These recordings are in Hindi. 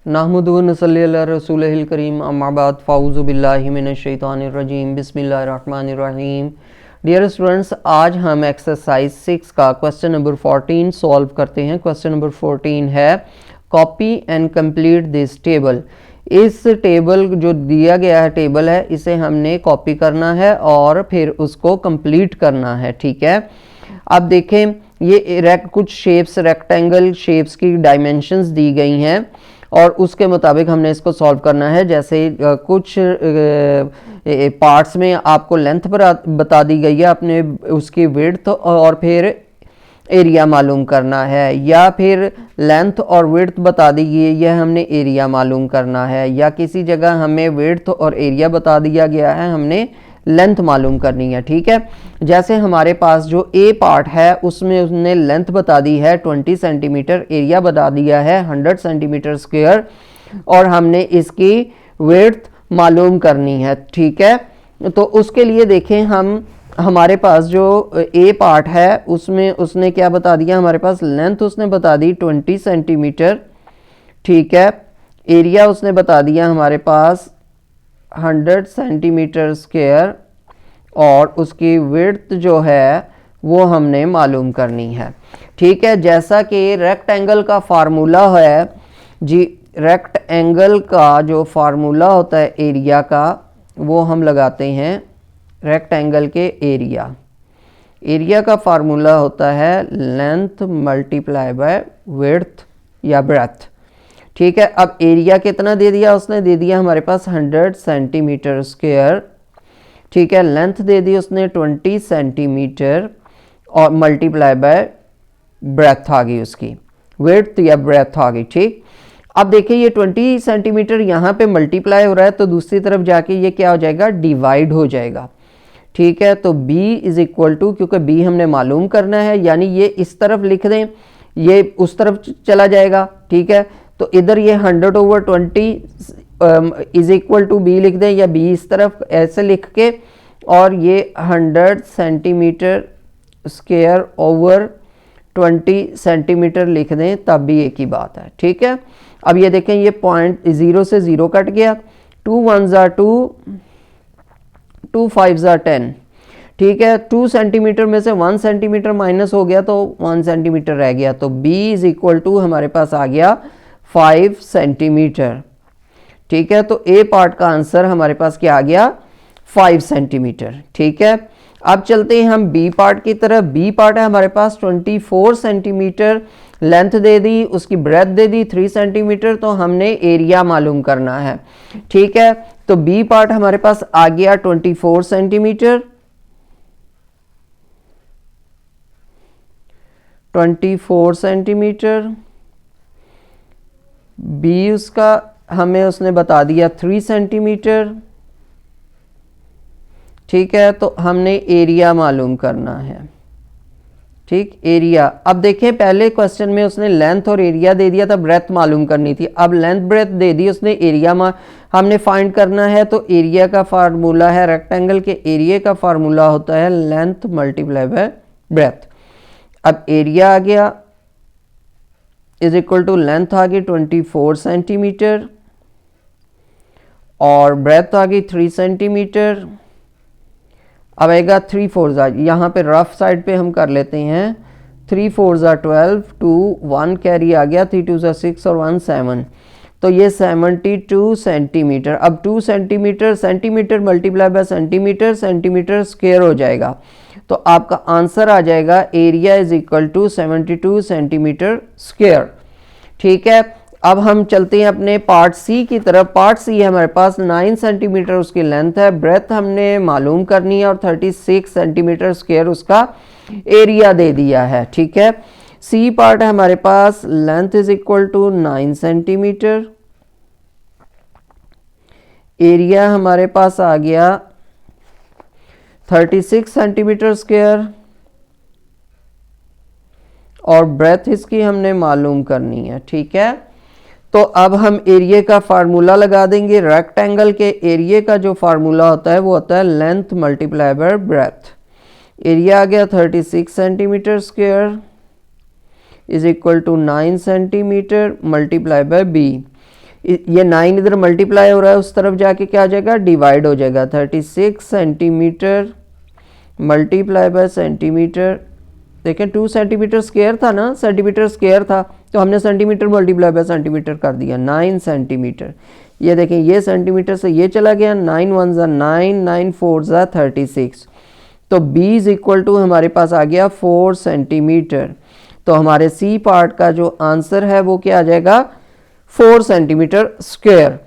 नहमदुहु व नसल्ली अला रसूलिहिल करीम अम्मा बाद फ़ाऊज़ु बिल्लाहि मिनश शैतानिर रजीम बिस्मिल्लाहिर रहमानिर रहीम। डियर स्टूडेंट्स, आज हम एक्सरसाइज 6 का क्वेश्चन नंबर 14 सॉल्व करते हैं। क्वेश्चन नंबर 14 है copy and complete this table. इस टेबल जो दिया गया है टेबल है, इसे हमने कॉपी करना है और फिर उसको कंप्लीट करना है। ठीक है, अब देखें ये कुछ शेप्स, रेक्टेंगल शेप्स की डायमेंशंस दी गई हैं और उसके मुताबिक हमने इसको सॉल्व करना है। जैसे कुछ पार्ट्स में आपको लेंथ बता दी गई है, आपने उसकी विड्थ और फिर एरिया मालूम करना है, या फिर लेंथ और विड्थ बता दी गई है, यह हमने एरिया मालूम करना है, या किसी जगह हमें विड्थ और एरिया बता दिया गया है, हमने लेंथ मालूम करनी है। ठीक है, जैसे हमारे पास जो ए पार्ट है उसमें उसने लेंथ बता दी है 20 सेंटीमीटर, एरिया बता दिया है 100 सेंटीमीटर स्क्वायर और हमने इसकी विड्थ मालूम करनी है। ठीक है, तो उसके लिए देखें हमारे पास जो ए पार्ट है उसमें उसने क्या बता दिया, हमारे पास लेंथ उसने बता दी 20 सेंटीमीटर। ठीक है, एरिया उसने बता दिया हमारे पास 100 सेंटीमीटर स्क्वायर और उसकी विड्थ जो है वो हमने मालूम करनी है। ठीक है, जैसा कि रेक्टेंगल का फार्मूला है जी, रेक्टेंगल का जो फार्मूला होता है एरिया का वो हम लगाते हैं रेक्टेंगल के एरिया का फार्मूला होता है लेंथ मल्टीप्लाई बाय विड्थ या ब्रेथ। ठीक है, अब एरिया कितना दे दिया उसने, दे दिया हमारे पास 100 सेंटीमीटर स्क्वायर। ठीक है, लेंथ दे दी उसने 20 सेंटीमीटर और मल्टीप्लाई बाय ब्रेथ आ गई, उसकी विड्थ या ब्रेथ आ गई। ठीक, अब देखिए ये 20 सेंटीमीटर यहाँ पे मल्टीप्लाई हो रहा है तो दूसरी तरफ जाके ये क्या हो जाएगा, डिवाइड हो जाएगा। ठीक है, तो b इज इक्वल टू, क्योंकि b हमने मालूम करना है, यानी ये इस तरफ लिख दें, ये उस तरफ चला जाएगा। ठीक है, तो इधर ये 100/20 इज इक्वल टू b लिख दें, या b इस तरफ ऐसे लिख के और ये 100 सेंटीमीटर स्क्वायर ओवर 20 सेंटीमीटर लिख दें, तब भी एक ही बात है। ठीक है, अब ये देखें ये पॉइंट 0 से 0 कट गया, 2 1 ज़ा 2, 2 5 ज़ा 10। ठीक है, 2 सेंटीमीटर में से 1 सेंटीमीटर माइनस हो गया तो 1 सेंटीमीटर रह गया, तो b इज इक्वल टू हमारे पास आ गया 5 सेंटीमीटर। ठीक है, तो ए पार्ट का आंसर हमारे पास क्या आ गया, 5 सेंटीमीटर। ठीक है, अब चलते हैं हम बी पार्ट की तरफ। बी पार्ट है हमारे पास 24 सेंटीमीटर, लेंथ दे दी, उसकी ब्रेथ दे दी 3 सेंटीमीटर, तो हमने एरिया मालूम करना है। ठीक है, तो बी पार्ट हमारे पास आ गया 24 सेंटीमीटर, 24 सेंटीमीटर। बी उसका हमें उसने बता दिया 3 सेंटीमीटर। ठीक है, तो हमने एरिया मालूम करना है। ठीक, एरिया, अब देखें पहले क्वेश्चन में उसने लेंथ और एरिया दे दिया था, ब्रेथ मालूम करनी थी, अब लेंथ ब्रेथ दे दी उसने, एरिया हमने फाइंड करना है। तो एरिया का फार्मूला है, रेक्टेंगल के एरिया का फार्मूला होता है लेंथ मल्टीप्लाई बाय ब्रेथ। अब एरिया आ गया इज इक्वल टू लेंथ आ गई 24 सेंटीमीटर और ब्रेथ आ गई 3 सेंटीमीटर। अब आएगा 3 4 ज़ा, यहाँ पे रफ साइड पे हम कर लेते हैं, 3 4 ज़ा 12, 2 1 कैरी आ गया, 3 2 ज़ा 6 और 1 7, तो ये 72 सेंटीमीटर। अब 2 centimetre, centimetre multiply by centimetre, centimetre square हो जाएगा, तो आपका आंसर आ जाएगा area is equal to 72 centimetre square. ठीक है, अब हम चलते हैं अपने पार्ट सी की तरफ। पार्ट सी है हमारे पास 9 सेंटीमीटर उसकी लेंथ है, ब्रेथ हमने मालूम करनी है और 36 सेंटीमीटर स्क्वायर उसका एरिया दे दिया है। ठीक है, सी पार्ट है हमारे पास, length is equal to 9 centimetre, area हमारे पास आ गया 36 सेंटीमीटर स्क्वायर और ब्रेथ इसकी हमने मालूम करनी है। ठीक है, तो अब हम एरिया का फार्मूला लगा देंगे। रेक्टेंगल के एरिया का जो फार्मूला होता है वो होता है length multiply by breadth. Area आ गया 36 centimetre square is equal to 9 centimetre multiply by B. ये 9 इधर मल्टीप्लाई हो रहा है, उस तरफ जाके क्या आ जाएगा, डिवाइड हो जाएगा। 36 सेंटीमीटर मल्टीप्लाई बाय सेंटीमीटर, देखें 2 सेंटीमीटर स्क्वायर था ना, सेंटीमीटर स्क्वायर था तो हमने सेंटीमीटर मल्टीप्लाई बाय सेंटीमीटर कर दिया, 9 सेंटीमीटर। ये देखें ये सेंटीमीटर से ये चला गया, 9 1 ज़ा 9, 9 4 ज़ा 36, तो b इज इक्वल टू हमारे पास आ गया 4 सेंटीमीटर। तो हमारे सी पार्ट का जो आंसर है वो क्या आ जाएगा, 4 सेंटीमीटर स्क्वायर।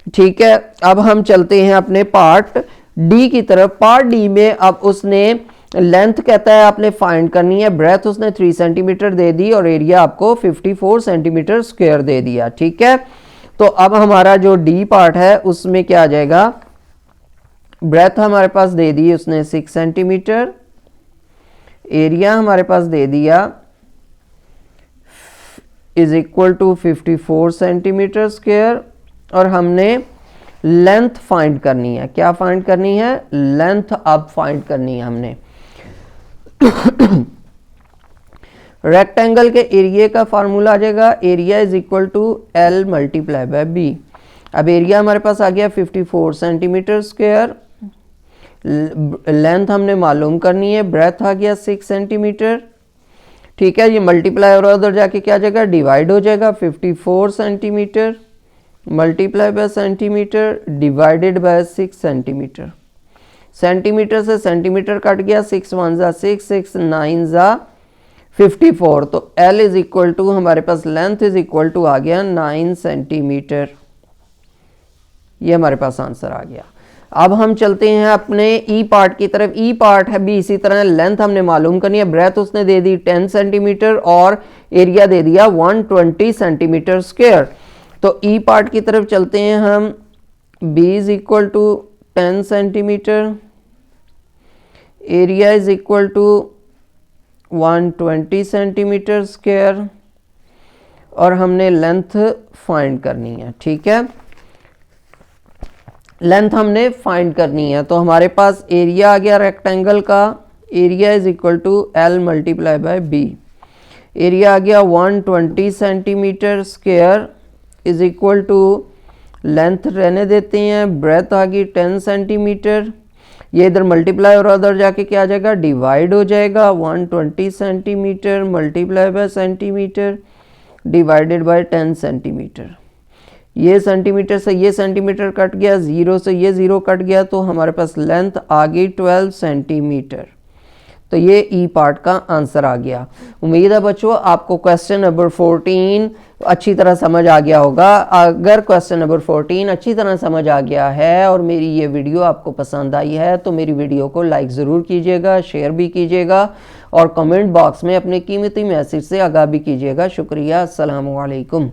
ठीक है, अब हम चलते हैं अपने पार्ट डी की तरफ। पार्ट डी में अब उसने लेंथ कहता है आपने फाइंड करनी है, ब्रेथ उसने 3 सेंटीमीटर दे दी और एरिया आपको 54 सेंटीमीटर स्क्वायर दे दिया। ठीक है, तो अब हमारा जो डी पार्ट है उसमें क्या आ जाएगा, ब्रेथ हमारे पास दे दी उसने 6 सेंटीमीटर, एरिया हमारे पास दे दिया is equal to 54 centimetre square, और हमने लेंथ फाइंड करनी है। क्या फाइंड करनी है, लेंथ अब फाइंड करनी है हमने। रेक्टेंगल के एरिया का फार्मूला आ जाएगा, area is equal to L multiply by B. अब एरिया हमारे पास आ गया 54 सेंटीमीटर स्क्वायर, लेंथ हमने मालूम करनी है, ब्रेथ आ गया 6 सेंटीमीटर। ठीक है, ये मल्टीप्लाई और उधर जाके क्या जाएगा, डिवाइड हो जाएगा। 54 centimetre multiply by centimetre divided by 6 centimetre. Centimetre से सेंटीमीटर कट गया, 6 1 ज़ा 6, 6 9 ज़ा 54, तो L इज इक्वल टू हमारे पास लेंथ इज इक्वल टू आ गया 9 सेंटीमीटर। ये हमारे पास आंसर आ गया। अब हम चलते हैं अपने ई पार्ट की तरफ। ई पार्ट है भी इसी तरह, लेंथ हमने मालूम करनी है, ब्रेथ उसने दे दी 10 सेंटीमीटर और एरिया दे दिया 120 सेंटीमीटर स्क्वायर। तो ई पार्ट की तरफ चलते हैं हम। b is equal to 10 centimetre, area is equal to 120 centimetre square, और हमने लेंथ फाइंड करनी है। ठीक है, लेंथ हमने फाइंड करनी है, तो हमारे पास एरिया आ गया रेक्टेंगल का, area is equal to L multiply by B. Area आ गया 120 centimetre square is equal to, length रहने देते हैं, ब्रेथ आ गई 10 सेंटीमीटर, ये इधर मल्टीप्लाई और उधर जाके क्या आ जाएगा, डिवाइड हो जाएगा। 120 centimetre multiply by centimetre divided by 10 centimetre. ये सेंटीमीटर से ये सेंटीमीटर कट गया, 0 से ये 0 कट गया, तो हमारे पास लेंथ आ गई 12 सेंटीमीटर। तो ये ई पार्ट का आंसर आ गया। उम्मीद है बच्चों आपको क्वेश्चन नंबर 14 अच्छी तरह समझ आ गया होगा। अगर क्वेश्चन नंबर 14 अच्छी तरह समझ आ गया है और मेरी ये वीडियो आपको पसंद आई है तो मेरी वीडियो को लाइक ज़रूर कीजिएगा, शेयर भी कीजिएगा और कमेंट बॉक्स में अपने कीमती मैसेज से आगाह भी कीजिएगा। शुक्रिया, अस्सलामु अलैकुम।